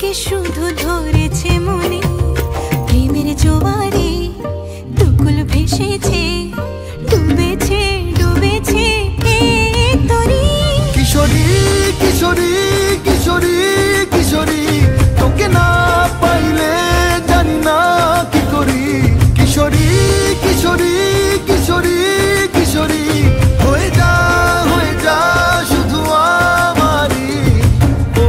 তোকে শুধু ধরেছে মনে, প্রেমের জোয়ারে দুকুল ভেসেছে, ডুবেছে ডুবেছে এক তরি। কিশোরী কিশোরী কিশোরী কিশোরী, তোকে না পাইলে জানি না কি করি। কিশোরী কিশোরী কিশোরী কিশোরী, হয়ে যা শুধু আমারই। ও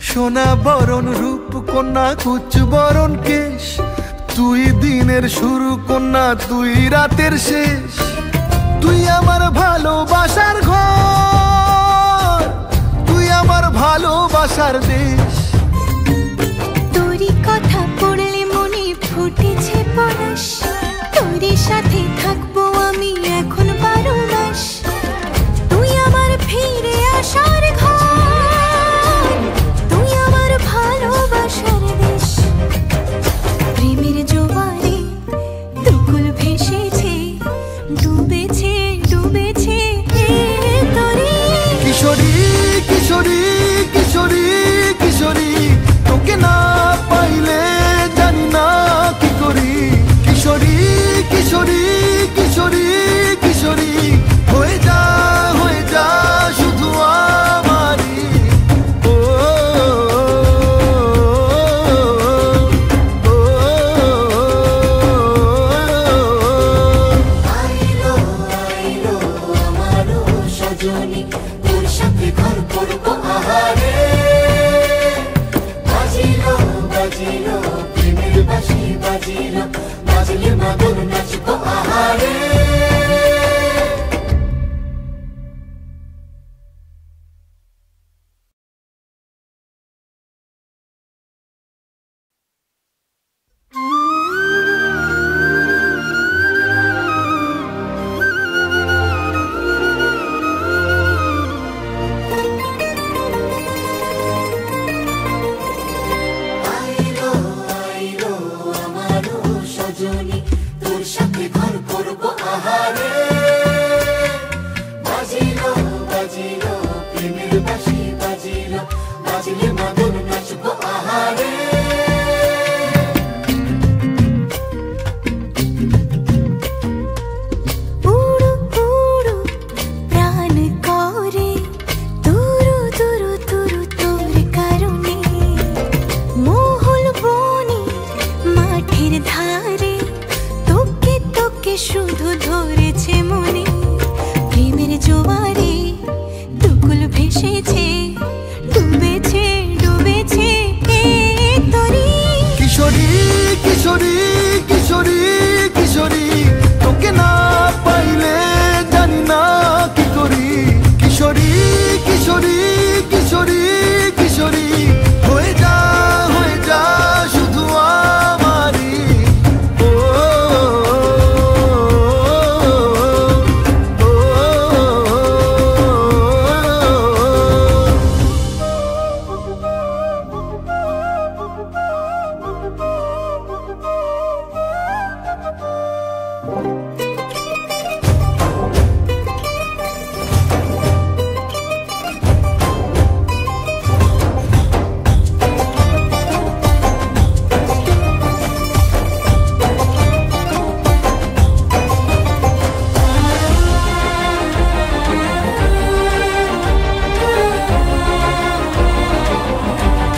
সোনা বরণ রূপ কন্যা কুচ বরণ কেশ, তুই দিনের শুরু কন্যা তুই রাতের শেষ। তুই আমার ভালোবাসার ঘর, তুই আমার ভালোবাসার দেশ। তোরই কথা পড়ে